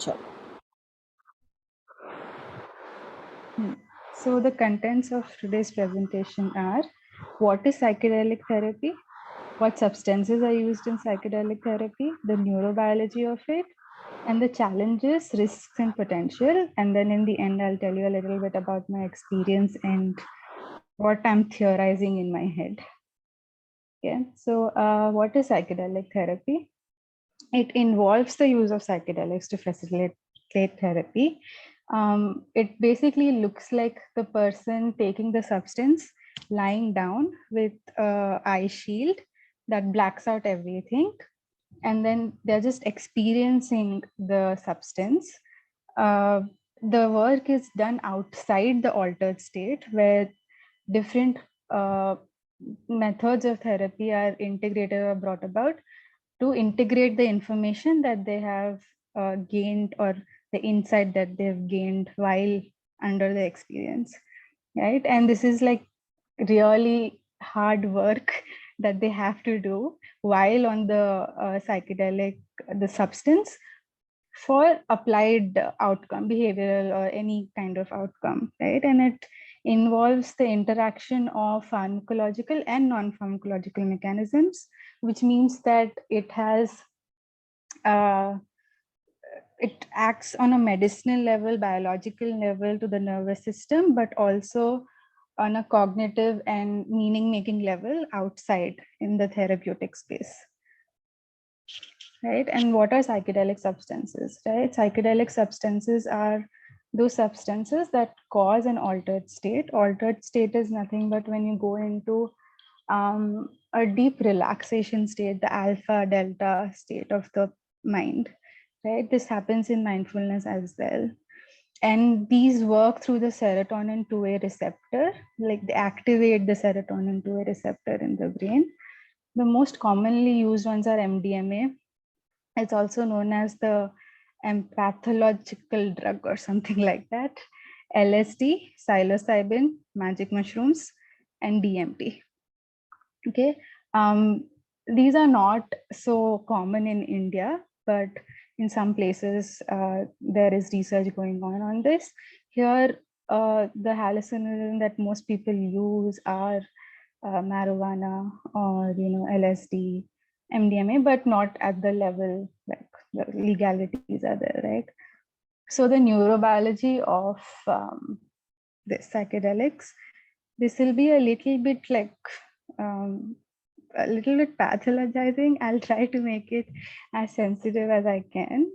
Chalo. So the contents of today's presentation are: what is psychedelic therapy, what substances are used in psychedelic therapy, the neurobiology of it, and the challenges, risks, and potential. And then in the end, I'll tell you a little bit about my experience and what I'm theorizing in my head. Okay, so what is psychedelic therapy? It involves the use of psychedelics to facilitate therapy. It basically looks like the person taking the substance, lying down with an eye shield that blacks out everything, and then they're just experiencing the substance. Uh, the work is done outside the altered state, where different uh, methods of therapy are integrated or brought about to integrate the information that they have gained, or the insight that they've gained while under the experience, right? And this is like really hard work that they have to do while on the psychedelic, the substance, for applied outcome, behavioral or any kind of outcome, right? And it involves the interaction of pharmacological and non-pharmacological mechanisms, which means that it has it acts on a medicinal level, biological level to the nervous system, but also on a cognitive and meaning-making level outside in the therapeutic space. Right? And what are psychedelic substances, right? Psychedelic substances are those substances that cause an altered state. Altered state is nothing but when you go into a deep relaxation state, the alpha delta state of the mind, right? This happens in mindfulness as well. And these work through the serotonin 2A receptor, like they activate the serotonin 2A receptor in the brain. The most commonly used ones are MDMA. It's also known as the pathological drug or something like that. LSD, psilocybin, magic mushrooms, and DMT. Okay, these are not so common in India, but in some places there is research going on this. Here, the hallucinogen that most people use are marijuana or LSD, MDMA, but not at the level like the legalities are there, right? So the neurobiology of the psychedelics, this will be a little bit like a little bit pathologizing. I'll try to make it as sensitive as I can.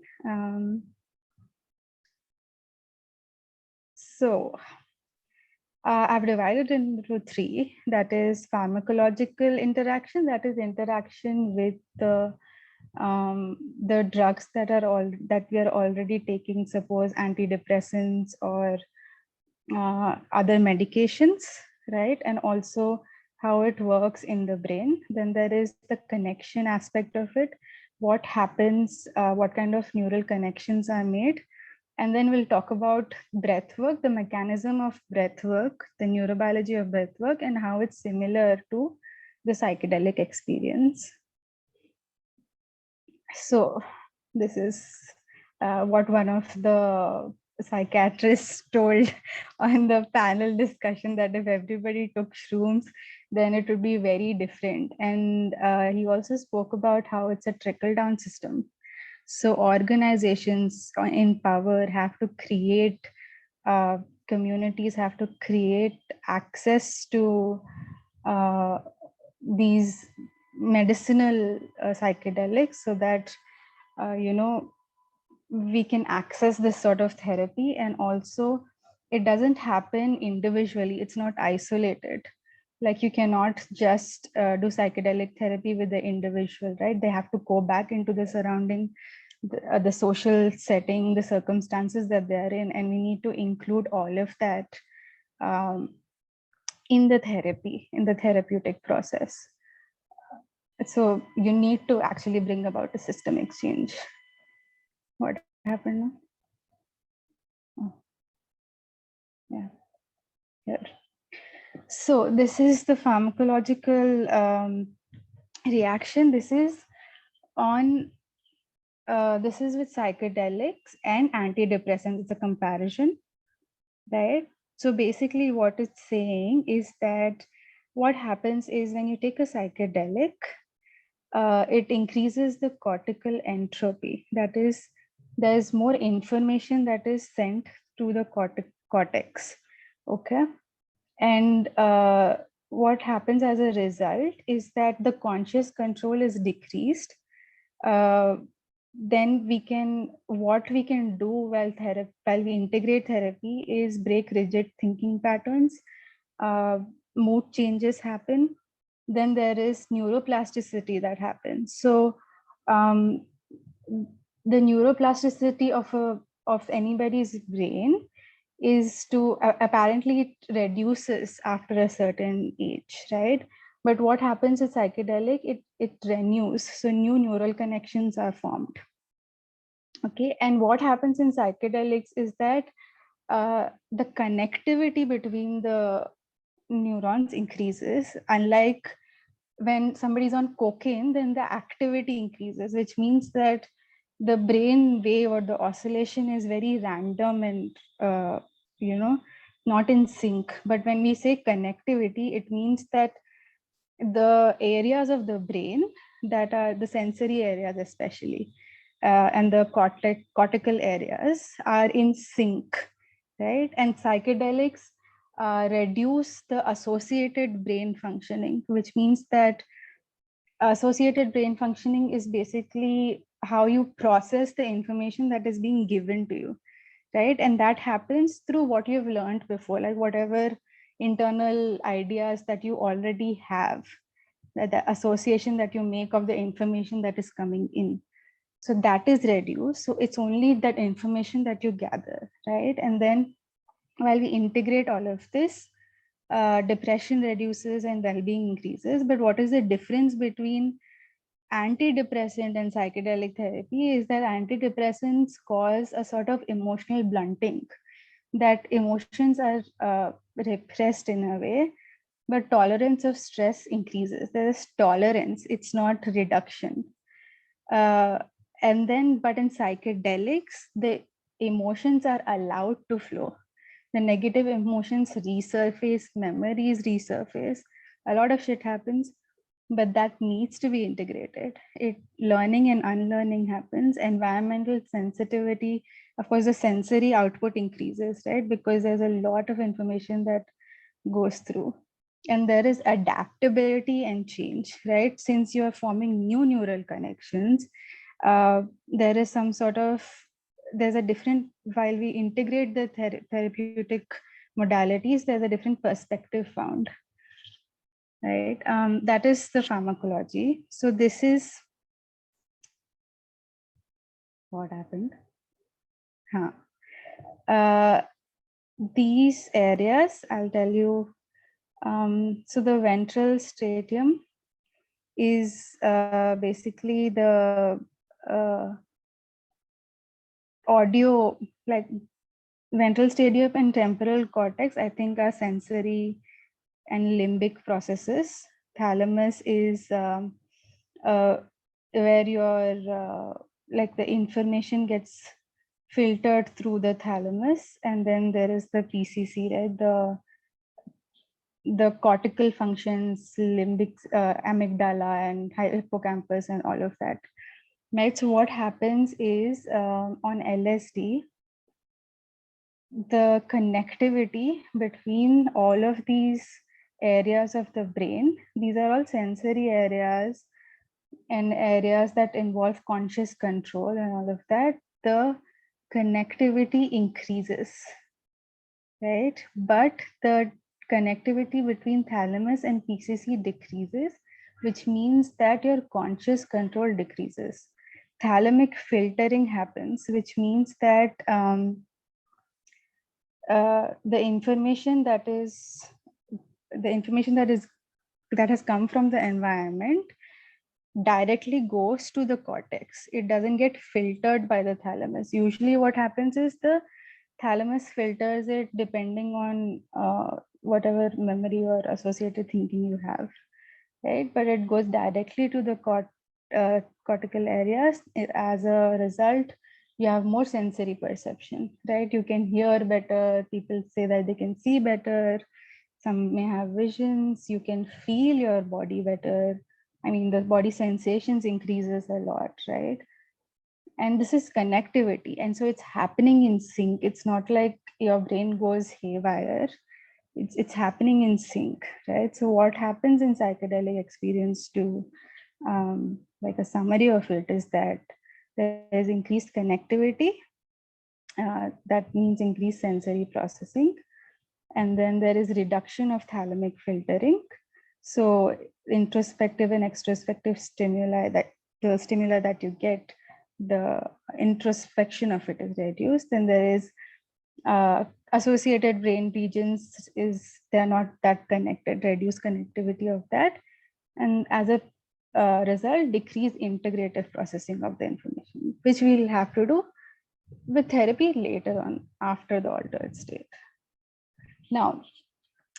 So I've divided into three. That is pharmacological interaction, that is interaction with the drugs that are all that we are already taking, suppose antidepressants or other medications, right? And also how it works in the brain. Then there is the connection aspect of it. What happens, what kind of neural connections are made. And then we'll talk about breath work, the mechanism of breath work, the neurobiology of breath work, and how it's similar to the psychedelic experience. So this is what one of the psychiatrists told on the panel discussion, that if everybody took shrooms, then it would be very different. And he also spoke about how it's a trickle-down system. So organizations in power have to create, communities have to create access to these medicinal psychedelics, so that we can access this sort of therapy. And also it doesn't happen individually, it's not isolated. Like you cannot just do psychedelic therapy with the individual, right? They have to go back into the surrounding, the social setting, the circumstances that they're in, and we need to include all of that in the therapy, in the therapeutic process. So you need to actually bring about a systemic change. What happened now? Oh, yeah, here. So this is the pharmacological reaction. This is on this is with psychedelics and antidepressants. It's a comparison, right? So basically what it's saying is that what happens is when you take a psychedelic, it increases the cortical entropy. That is, there's more information that is sent to the cortex, okay? And what happens as a result is that the conscious control is decreased. Then what we can do while we integrate therapy is break rigid thinking patterns. Mood changes happen. Then there is neuroplasticity that happens. So the neuroplasticity of anybody's brain is to apparently it reduces after a certain age, right? But what happens with psychedelic, it renews, so new neural connections are formed. Okay, and what happens in psychedelics is that the connectivity between the neurons increases, unlike when somebody's on cocaine, then the activity increases, which means that the brain wave or the oscillation is very random and not in sync. But when we say connectivity, it means that the areas of the brain that are the sensory areas especially and the cortical areas are in sync, right? And psychedelics reduce the associated brain functioning, which means that associated brain functioning is basically how you process the information that is being given to you, right? And that happens through what you've learned before, like whatever internal ideas that you already have, the association that you make of the information that is coming in. So that is reduced. So it's only that information that you gather, right? And then while we integrate all of this, depression reduces and well-being increases. But what is the difference between antidepressant and psychedelic therapy is that antidepressants cause a sort of emotional blunting, that emotions are repressed in a way, but tolerance of stress increases. There is tolerance, it's not reduction. And then, but in psychedelics, the emotions are allowed to flow. The negative emotions resurface, memories resurface, a lot of shit happens, but that needs to be integrated. Learning and unlearning happens. Environmental sensitivity, of course, the sensory output increases, right? Because there's a lot of information that goes through. And there is adaptability and change, right? Since you're forming new neural connections, there is some sort of, there's a different, while we integrate the therapeutic modalities, there's a different perspective found, right? That is the pharmacology. So this is what happened. These areas, I'll tell you. So the ventral stadium is basically the audio, like ventral stadium and temporal cortex, I think, are sensory and limbic processes. Thalamus is where your like the information gets filtered through the thalamus, and then there is the PCC, right? The cortical functions, limbic, amygdala, and hippocampus, and all of that. Right. So what happens is on LSD, the connectivity between all of these areas of the brain, these are all sensory areas and areas that involve conscious control and all of that, the connectivity increases, right? But the connectivity between thalamus and PCC decreases, which means that your conscious control decreases. Thalamic filtering happens, which means that the information that has come from the environment directly goes to the cortex. It doesn't get filtered by the thalamus. Usually what happens is the thalamus filters it depending on whatever memory or associated thinking you have, right? But it goes directly to the cortical areas. As a result, you have more sensory perception, right? You can hear better. People say that they can see better. Some may have visions. You can feel your body better. I mean, the body sensations increases a lot, right? And this is connectivity. And so it's happening in sync. It's not like your brain goes haywire. It's happening in sync, right? So what happens in psychedelic experience to like a summary of it is that there is increased connectivity. That means increased sensory processing. And then there is reduction of thalamic filtering. So introspective and extrospective stimuli, that the stimuli that you get, the introspection of it is reduced. Then there is associated brain regions, they're not that connected, reduced connectivity of that. And as a result, decreased integrative processing of the information, which we'll have to do with therapy later on after the altered state. Now,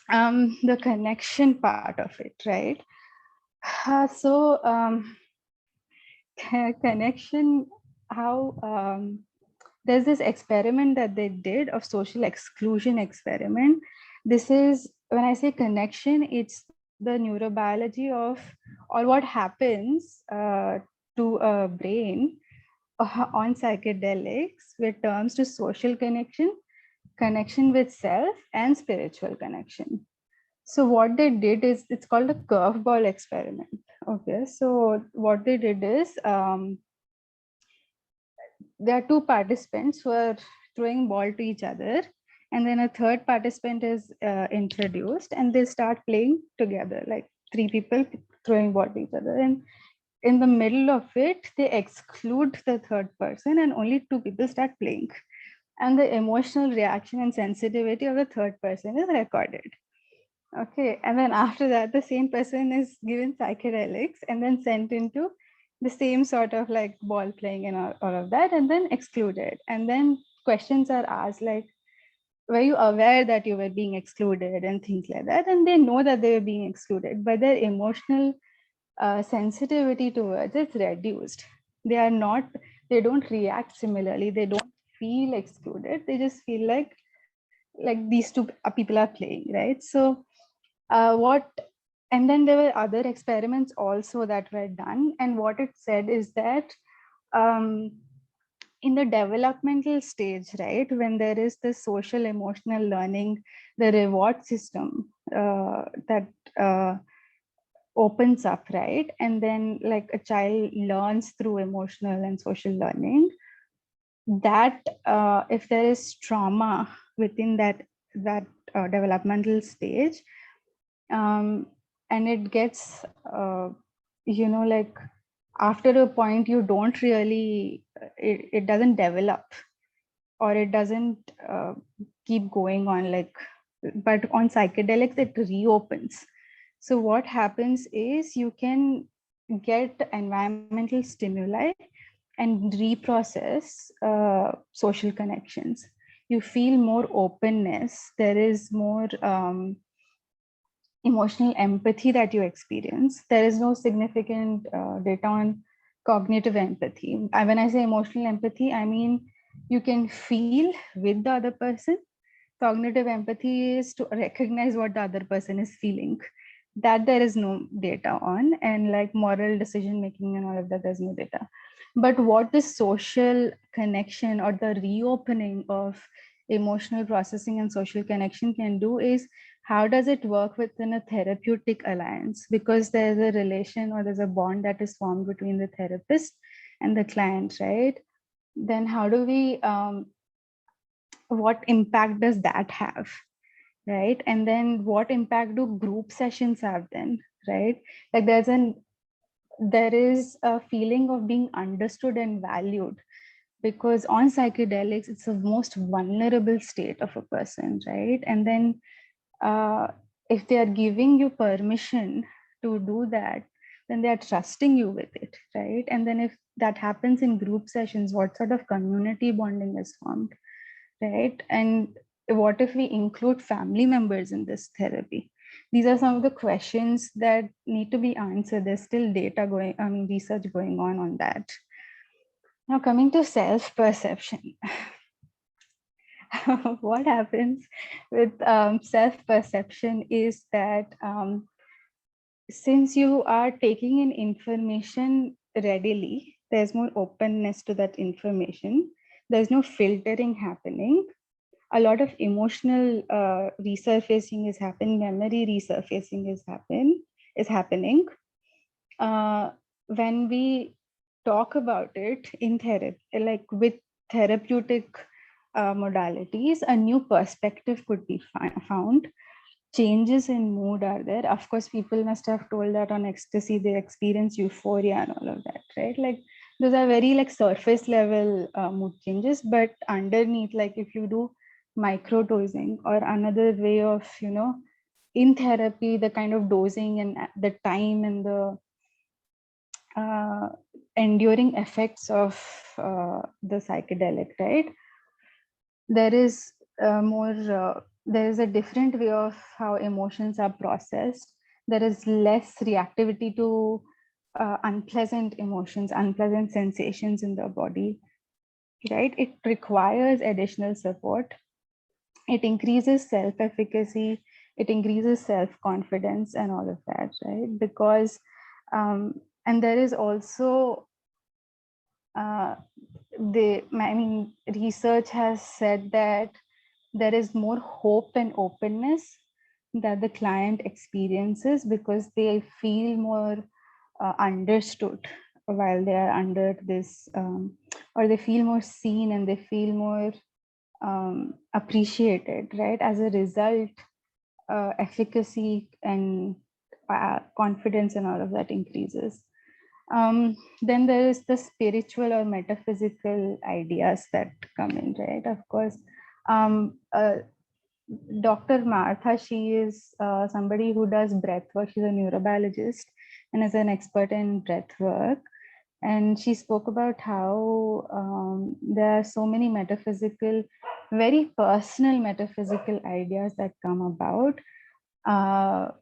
the connection part of it, right? Connection, how there's this experiment that they did of social exclusion experiment. This is, when I say connection, it's the neurobiology of, or what happens to a brain on psychedelics with terms to social connection, connection with self, and spiritual connection. So what they did is, it's called a curveball experiment. Okay, so what they did is, there are two participants who are throwing ball to each other, and then a third participant is introduced, and they start playing together, like three people throwing ball to each other. And in the middle of it, they exclude the third person, and only two people start playing. And the emotional reaction and sensitivity of the third person is recorded. Okay, and then after that, the same person is given psychedelics and then sent into the same sort of like ball playing and all of that, and then excluded. And then questions are asked like, were you aware that you were being excluded and things like that? And they know that they were being excluded, but their emotional sensitivity towards it's reduced. They are not, they don't react similarly. They don't feel excluded. They just feel like these two people are playing, right? So and then there were other experiments also that were done, and what it said is that in the developmental stage, right, when there is the social emotional learning, the reward system that opens up, right, and then like a child learns through emotional and social learning, that if there is trauma within that developmental stage, and it gets like after a point you don't really it doesn't develop, or it doesn't keep going on, like, but on psychedelics it reopens. So what happens is you can get environmental stimuli and reprocess social connections. You feel more openness. There is more emotional empathy that you experience. There is no significant data on cognitive empathy. When I say emotional empathy, I mean you can feel with the other person. Cognitive empathy is to recognize what the other person is feeling. That there is no data on, and like moral decision making and all of that, there's no data. But what this social connection or the reopening of emotional processing and social connection can do is, how does it work within a therapeutic alliance? Because there's a relation or there's a bond that is formed between the therapist and the client, right? Then how do we what impact does that have, right? And then what impact do group sessions have then, right? Like there is a feeling of being understood and valued, because on psychedelics it's the most vulnerable state of a person, right? And then if they are giving you permission to do that, then they are trusting you with it, right? And then if that happens in group sessions, what sort of community bonding is formed, right? And what if we include family members in this therapy? These are some of the questions that need to be answered. There's still research going on that. Now coming to self-perception. What happens with self-perception is that since you are taking in information readily, there's more openness to that information. There's no filtering happening. A lot of emotional resurfacing is happening, memory resurfacing is happening. When we talk about it in therapy, like with therapeutic modalities, a new perspective could be found. Changes in mood are there. Of course, people must have told that on ecstasy they experience euphoria and all of that, right? Like those are very like surface level mood changes, but underneath, like if you do micro dosing or another way of, in therapy, the kind of dosing and the time and the enduring effects of the psychedelic, right? There is there is a different way of how emotions are processed. There is less reactivity to unpleasant emotions, unpleasant sensations in the body, right? It requires additional support. It increases self-efficacy, it increases self-confidence and all of that, right? Because and there is also research has said that there is more hope and openness that the client experiences because they feel more understood while they are under this, or they feel more seen and they feel more appreciated, right? As a result, efficacy and confidence and all of that increases. Then there is the spiritual or metaphysical ideas that come in, right? Of course, Dr. Martha, she is somebody who does breath work. She's a neurobiologist and is an expert in breath work. And she spoke about how there are so many metaphysical, very personal metaphysical ideas that come about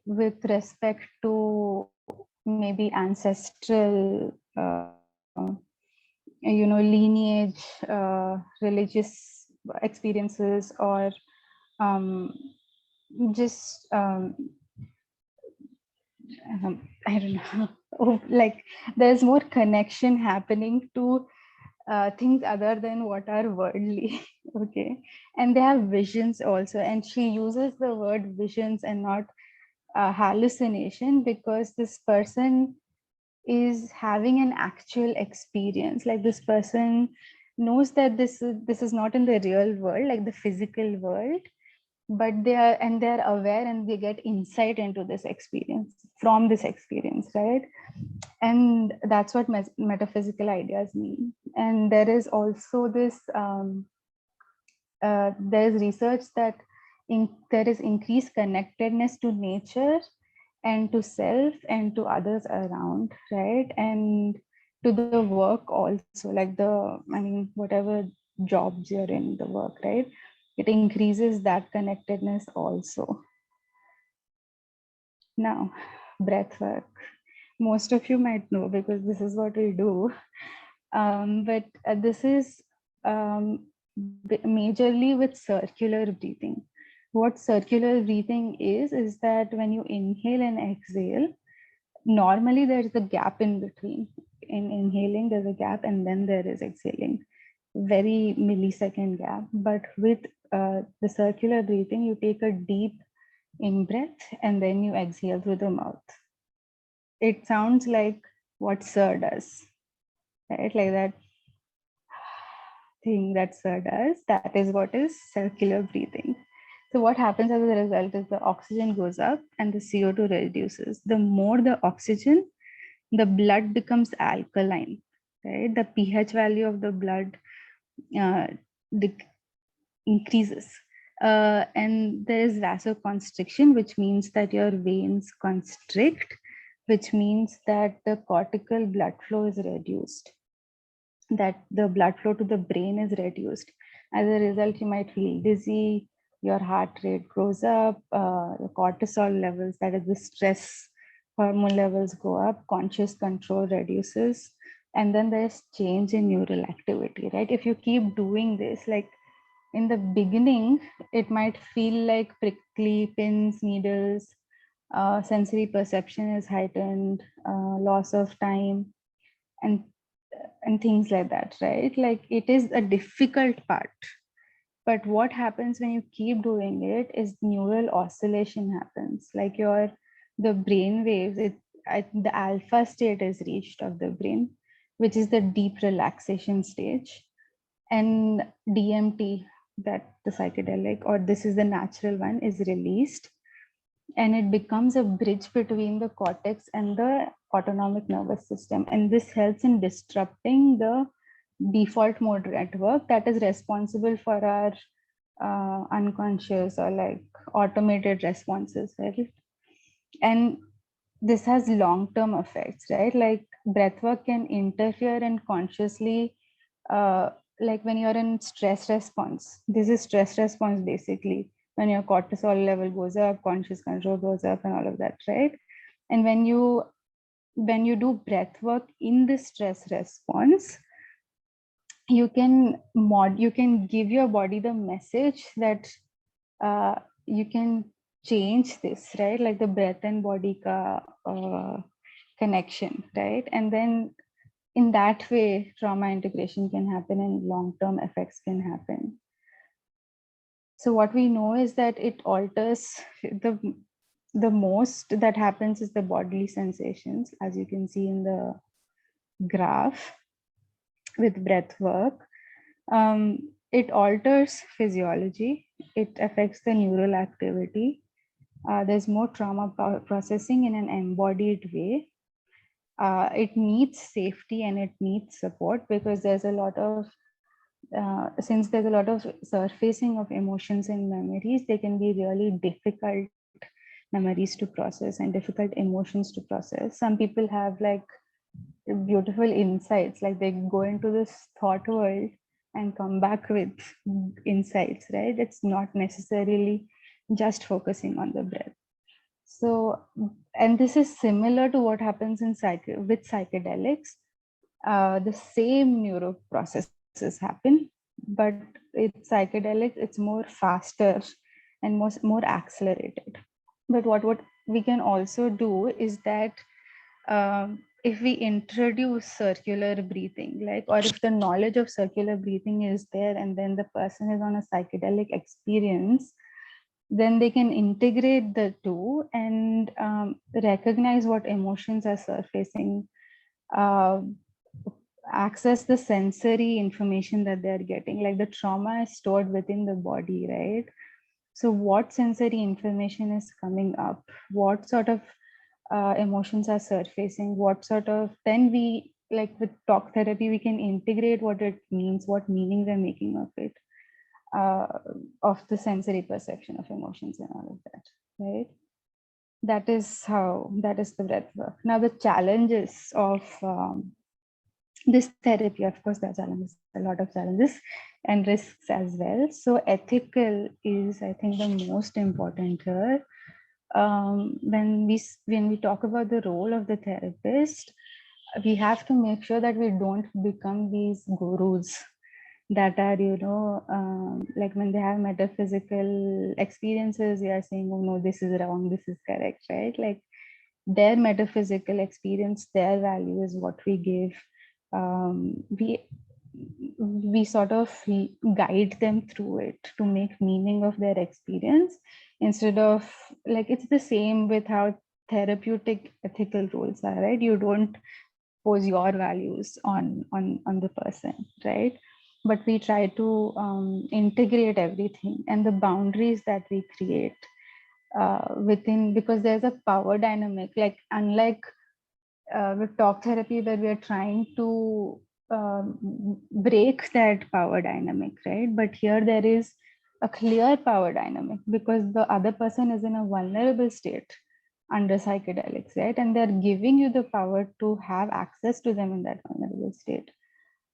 with respect to maybe ancestral, lineage, religious experiences, or just I don't know, like there's more connection happening to things other than what are worldly. Okay, and they have visions also, and she uses the word visions and not hallucination because this person is having an actual experience. Like this person knows that this is not in the real world, like the physical world, but they're aware and they get insight into this experience from this experience, right? And that's what metaphysical ideas mean. And there is also this there's research that there is increased connectedness to nature and to self and to others around, right? And to the work also, like whatever jobs you're in, the work, right? It increases that connectedness also. Now, breath work. Most of you might know because this is what we do. But this is majorly with circular breathing. What circular breathing is that when you inhale and exhale, normally there's a gap in between. In inhaling, there's a gap, and then there is exhaling. Very millisecond gap. But with the circular breathing, you take a deep in breath and then you exhale through the mouth. It sounds like what Sir does, right? Like that thing that Sir does, that is what is circular breathing. So what happens as a result is the oxygen goes up and the CO2 reduces. The more the oxygen, the blood becomes alkaline, right? The pH value of the blood increases. And there is vasoconstriction, which means that your veins constrict, which means that the cortical blood flow is reduced, that the blood flow to the brain is reduced. As a result, you might feel dizzy, your heart rate goes up, your cortisol levels, that is the stress hormone levels, go up, conscious control reduces, and then there's change in neural activity, right? If you keep doing this, like in the beginning, it might feel like prickly pins, needles, sensory perception is heightened, loss of time, and things like that, right? Like it is a difficult part. But what happens when you keep doing it is neural oscillation happens. Like the brain waves, the alpha state is reached of the brain, which is the deep relaxation stage, and DMT, that the psychedelic, or this is the natural one, is released, and it becomes a bridge between the cortex and the autonomic nervous system. And this helps in disrupting the default mode network that is responsible for our unconscious or like automated responses, right? And this has long-term effects, right? Like breathwork can interfere and consciously, like when you're in stress response, this is stress response basically, when your cortisol level goes up, conscious control goes up, and all of that, right? And when you do breath work in the stress response, you can give your body the message that you can change this, right? Like the breath and body connection, right? And then in that way, trauma integration can happen and long-term effects can happen. So what we know is that it alters the most that happens is the bodily sensations, as you can see in the graph with breath work. It alters physiology. It affects the neural activity. There's more trauma processing in an embodied way. It needs safety and it needs support, because there's a lot of since there's a lot of surfacing of emotions and memories, they can be really difficult memories to process and difficult emotions to process. Some people have like beautiful insights, like they go into this thought world and come back with insights, right? It's not necessarily just focusing on the breath. So, and this is similar to what happens in with psychedelics. The same neuro processes happen, but it's psychedelics, it's more faster and more accelerated. But what we can also do is that if we introduce circular breathing, like, or if the knowledge of circular breathing is there and then the person is on a psychedelic experience, then they can integrate the two and recognize what emotions are surfacing, uh, access the sensory information that they're getting. Like the trauma is stored within the body, right? So what sensory information is coming up, what sort of emotions are surfacing, what sort of, then we, like with talk therapy, we can integrate what it means, what meaning we're making of it, uh, of the sensory perception of emotions and all of that, right? That is the breath work. Now the challenges of this therapy, of course, there are challenges, a lot of challenges and risks as well. So ethical is, I think, the most important here. When we talk about the role of the therapist, we have to make sure that we don't become these gurus that are, like when they have metaphysical experiences, we are saying, oh no, this is wrong, this is correct, right? Like their metaphysical experience, their value is what we give. We sort of guide them through it to make meaning of their experience, instead of, like, it's the same with how therapeutic ethical roles are, right? You don't pose your values on the person, right? But we try to integrate everything and the boundaries that we create within, because there's a power dynamic, like unlike with talk therapy, where we are trying to break that power dynamic, right? But here there is a clear power dynamic, because the other person is in a vulnerable state under psychedelics, right? And they're giving you the power to have access to them in that vulnerable state.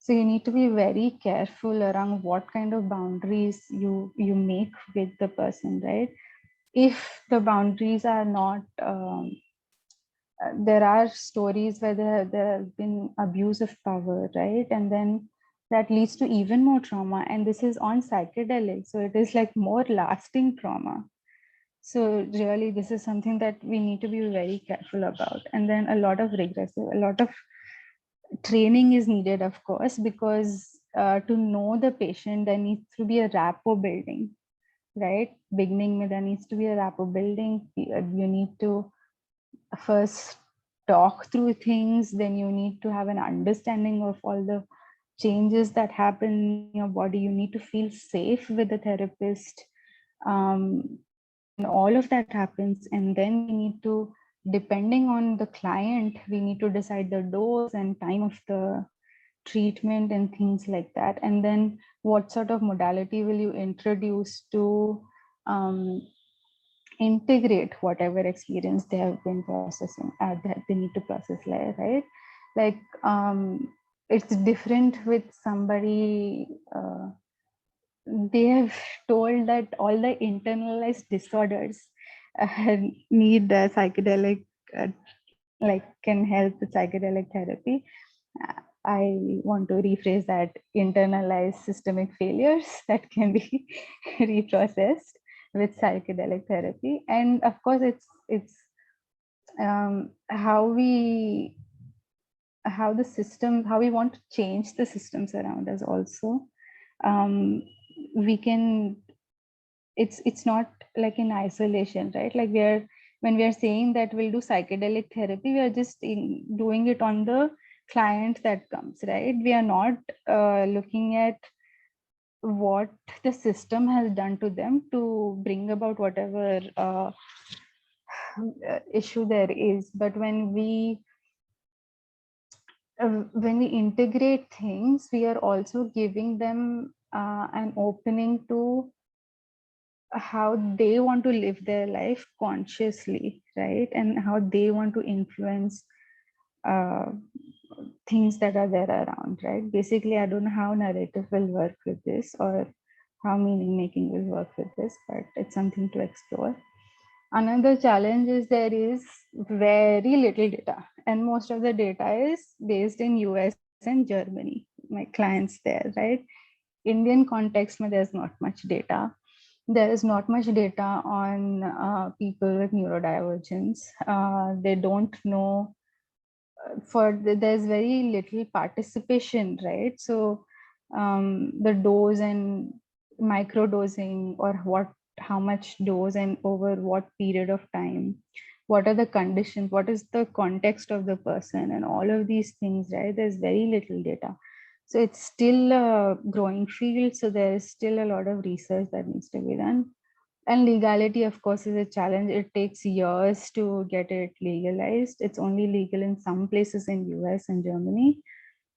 So you need to be very careful around what kind of boundaries you make with the person, right? If the boundaries are not, there are stories where there has been abuse of power, right? And then that leads to even more trauma. And this is on psychedelics. So it is like more lasting trauma. So really, this is something that we need to be very careful about. And then a lot of regressive, a lot of training is needed, of course, because to know the patient, there needs to be a rapport building, right? Beginning with, there needs to be a rapport building. You need to first talk through things, then you need to have an understanding of all the changes that happen in your body. You need to feel safe with the therapist. And all of that happens, and then we need to, depending on the client, we need to decide the dose and time of the treatment and things like that. And then what sort of modality will you introduce to integrate whatever experience they have been processing, that they need to process, right? Like it's different with somebody, they have told that all the internalized disorders need psychedelic, uh, like can help with psychedelic therapy. I want to rephrase that: internalized systemic failures that can be reprocessed with psychedelic therapy. And of course, it's how the system, how we want to change the systems around us also. We can, it's not like in isolation, right? Like when we are saying that we'll do psychedelic therapy, we are just doing it on the client that comes, right? We are not looking at what the system has done to them to bring about whatever issue there is. But when we integrate things, we are also giving them an opening to how they want to live their life consciously, right? And how they want to influence uh, things that are there around, right? Basically, I don't know how narrative will work with this, or how meaning making will work with this, but it's something to explore. Another challenge is there is very little data, and most of the data is based in US and Germany, my clients there, right? Indian context, there's not much data. There is not much data on people with neurodivergence. They don't know, there's very little participation, right? So the dose and micro dosing, or how much dose and over what period of time, what are the conditions, what is the context of the person, and all of these things, right? There's very little data. So it's still a growing field. So there is still a lot of research that needs to be done. And legality, of course, is a challenge. It takes years to get it legalized. It's only legal in some places in US and Germany,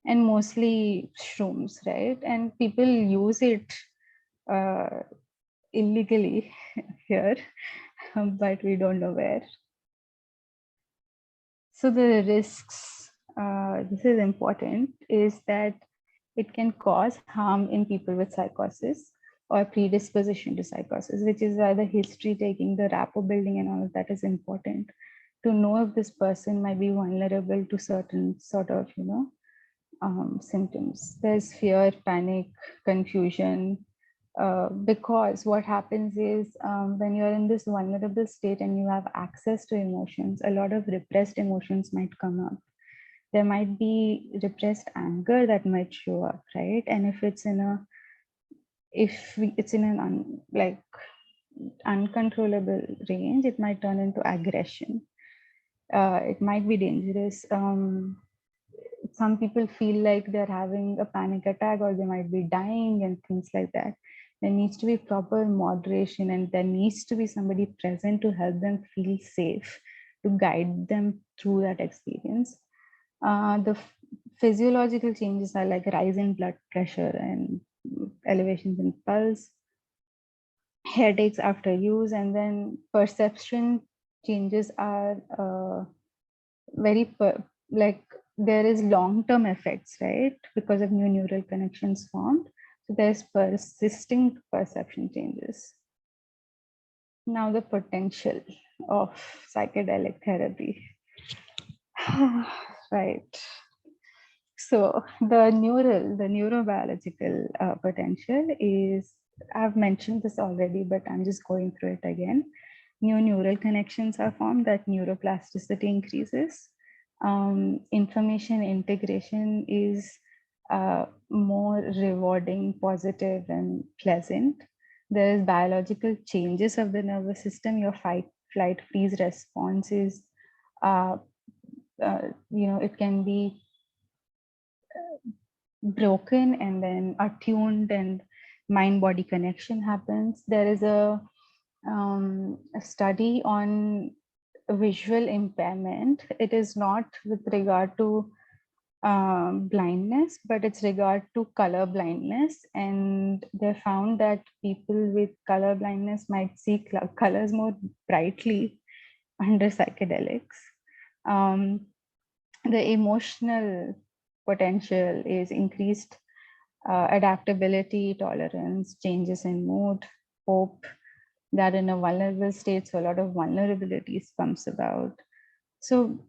and mostly shrooms, right? And people use it uh, illegally here, but we don't know where. So the risks, this is important, is that it can cause harm in people with psychosis or predisposition to psychosis, which is why the history taking, the rapport building and all of that is important, to know if this person might be vulnerable to certain sort of, symptoms. There's fear, panic, confusion, because what happens is, when you're in this vulnerable state and you have access to emotions, a lot of repressed emotions might come up. There might be repressed anger that might show up, right? And if it's in an uncontrollable range, it might turn into aggression. It might be dangerous. Some people feel like they're having a panic attack, or they might be dying and things like that. There needs to be proper moderation, and there needs to be somebody present to help them feel safe, to guide them through that experience. The physiological changes are like rise in blood pressure and elevations in pulse, headaches after use, and then perception changes are very like there is long-term effects, right? Because of new neural connections formed. So there's persisting perception changes. Now the potential of psychedelic therapy. Right. So the neurobiological potential is, I've mentioned this already, but I'm just going through it again. New neural connections are formed, that neuroplasticity increases. Information integration is more rewarding, positive, and pleasant. There is biological changes of the nervous system. Your fight, flight, freeze response is, uh, it can be broken and then attuned, and mind body connection happens. There is a study on visual impairment. It is not with regard to blindness, but it's regard to color blindness, and they found that people with color blindness might see colors more brightly under psychedelics. um, the emotional potential is increased adaptability, tolerance, changes in mood, hope, that in a vulnerable state, so a lot of vulnerabilities comes about. So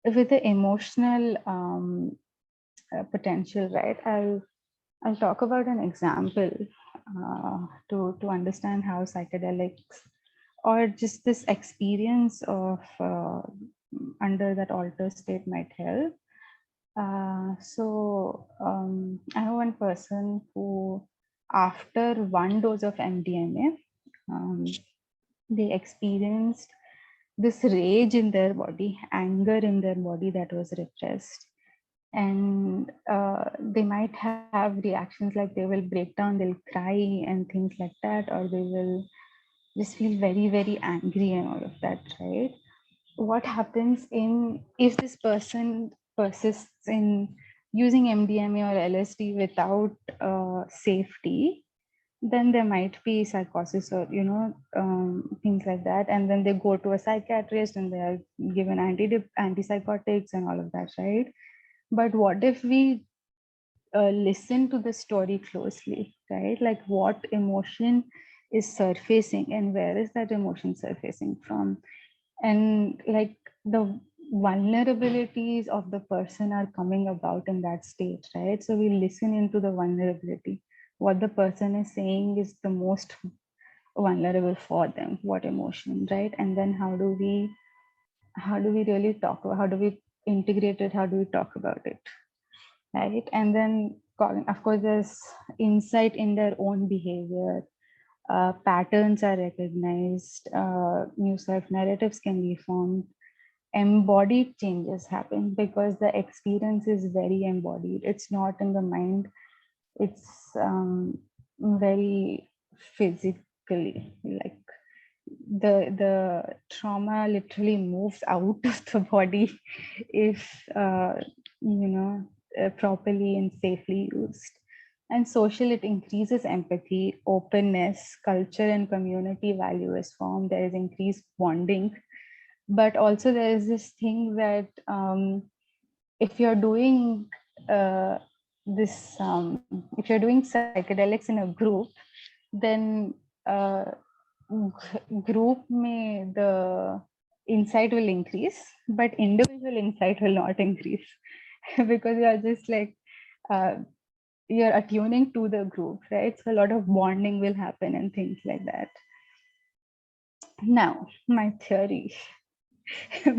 with the emotional potential, right, I'll talk about an example to understand how psychedelics, or just this experience of under that altered state, might help. I know one person who, after one dose of MDMA, they experienced this rage in their body, anger in their body that was repressed. And they might have reactions like they will break down, they'll cry and things like that, or they will just feel very, very angry and all of that, right? What happens if this person persists in using MDMA or LSD without safety, then there might be psychosis, or things like that, and then they go to a psychiatrist and they are given antipsychotics and all of that, right? But what if we listen to the story closely, right? Like, what emotion is surfacing and where is that emotion surfacing from? And like, the vulnerabilities of the person are coming about in that state, right? So we listen into the vulnerability. What the person is saying is the most vulnerable for them, what emotion, right? And then how do we really talk about, how do we integrate it, how do we talk about it, right? And then of course there's insight in their own behavior. Patterns are recognized, new self narratives can be formed, embodied changes happen because the experience is very embodied. It's not in the mind, it's very physically, like the trauma literally moves out of the body if properly and safely used. And social, it increases empathy, openness, culture and community value is formed. There is increased bonding, but also there is this thing that if you're doing uh, if you're doing psychedelics in a group, then uh, group may the insight will increase, but individual insight will not increase because you are just like uh, you're attuning to the group, right? So a lot of bonding will happen and things like that. Now, my theory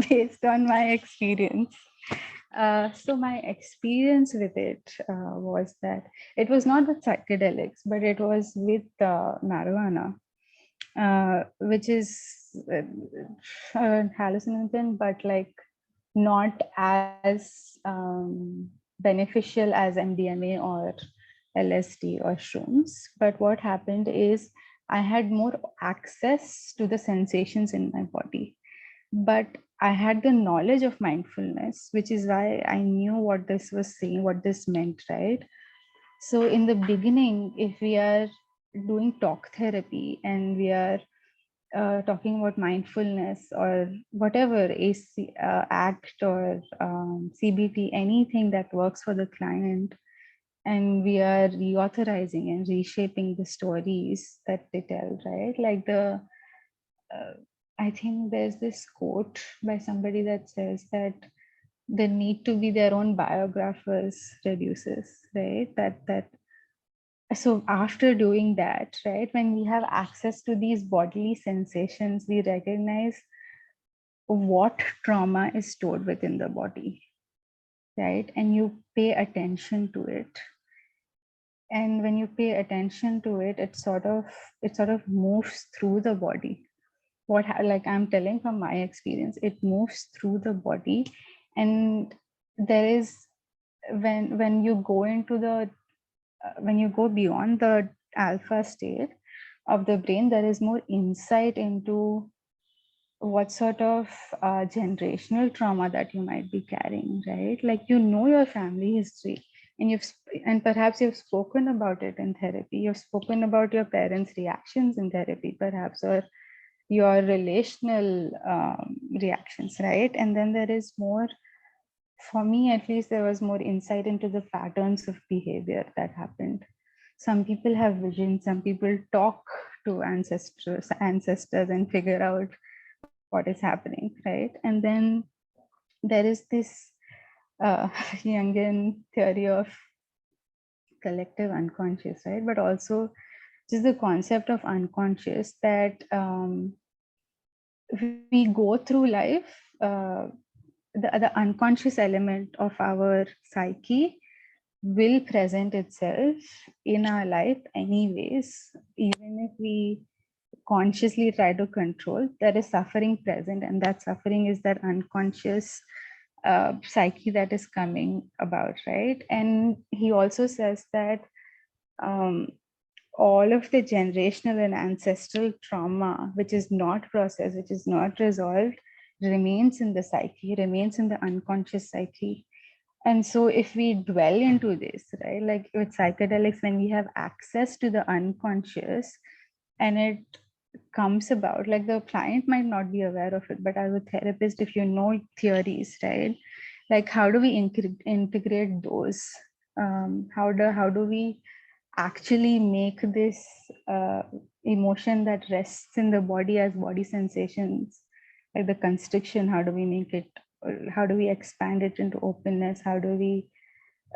based on my experience. So my experience with it was that it was not with psychedelics, but it was with marijuana, which is a hallucinogen, but like not as beneficial as MDMA or LSD or shrooms. But what happened is I had more access to the sensations in my body, but I had the knowledge of mindfulness, which is why I knew what this was saying, what this meant, right? So in the beginning, if we are doing talk therapy and we are talking about mindfulness or whatever AC, ACT or CBT, anything that works for the client. And we are reauthorizing and reshaping the stories that they tell, right? Like I think there's this quote by somebody that says that the need to be their own biographers reduces, right? So after doing that, right, when we have access to these bodily sensations, we recognize what trauma is stored within the body, right? And you pay attention to it. And when you pay attention to it, it sort of moves through the body. Like I'm telling from my experience, it moves through the body. And there is, when you go into the when you go beyond the alpha state of the brain, there is more insight into what sort of generational trauma that you might be carrying, right? Like, you know, your family history, and and perhaps you've spoken about it in therapy. You've spoken about your parents' reactions in therapy, perhaps, or your relational reactions, right? And then there is more, for me at least, there was more insight into the patterns of behavior that happened. Some people have vision, some people talk to ancestors and figure out what is happening, right? And then there is this Jungian theory of collective unconscious, right? But also just the concept of unconscious, that we go through life, the unconscious element of our psyche will present itself in our life anyways, even if we consciously try to control. There is suffering present, and that suffering is that unconscious psyche that is coming about, right? And he also says that um, all of the generational and ancestral trauma, which is not processed, which is not resolved, remains in the psyche, remains in the unconscious psyche. And so if we dwell into this, right, like with psychedelics, when we have access to the unconscious and it comes about, like the client might not be aware of it, but as a therapist, if you know theories, right, like how do we integrate those? How do we actually make this emotion that rests in the body as body sensations, like the constriction, how do we make it, how do we expand it into openness, how do we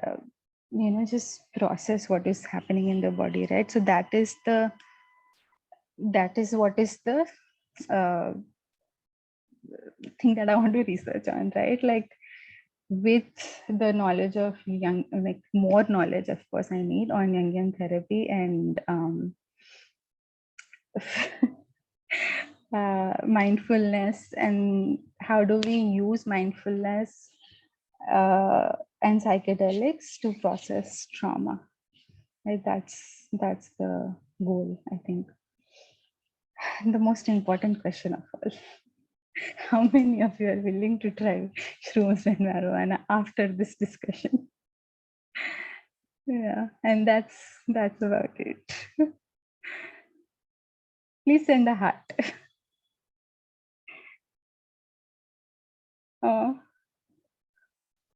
uh, just process what is happening in the body, right? So that is what is the uh, thing that I want to research on, right? Like, with the knowledge of like more knowledge, of course, I need on Jungian therapy and mindfulness, and how do we use mindfulness uh, and psychedelics to process trauma, right? That's the goal, I think. The most important question of all: how many of you are willing to try shrooms and marijuana after this discussion? Yeah, and that's about it. Please send a heart. Oh.